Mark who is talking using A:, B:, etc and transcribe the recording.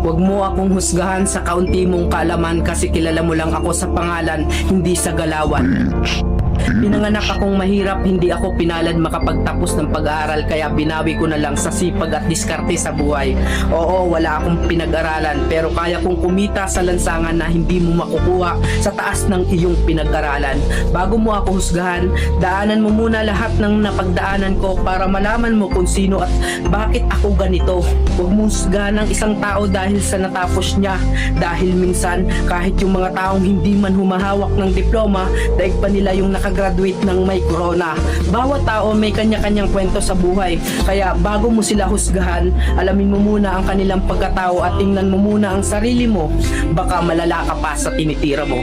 A: Huwag mo akong husgahan sa kaunti mong kaalaman kasi kilala mo lang ako sa pangalan, hindi sa galawan. Pinanganak akong mahirap, hindi ako pinalad makapagtapos ng pag-aaral kaya binawi ko na lang sa sipag at diskarte sa buhay. Oo, wala akong pinag-aralan pero kaya kong kumita sa lansangan na hindi mo makukuha sa taas ng iyong pinag-aralan. Bago mo ako husgahan, daanan mo muna lahat ng napagdaanan ko para malaman mo kung sino at bakit ako ganito. Huwag mo husgahan ng isang tao dahil sa natapos niya, dahil minsan kahit yung mga taong hindi man humahawak ng diploma, daig pa nila yung nakagraduate ng may corona. Bawat tao may kanya-kanyang kwento sa buhay. Kaya bago mo sila husgahan, alamin mo muna ang kanilang pagkatao at tingnan mo muna ang sarili mo. Baka malala ka pa sa tinitira mo.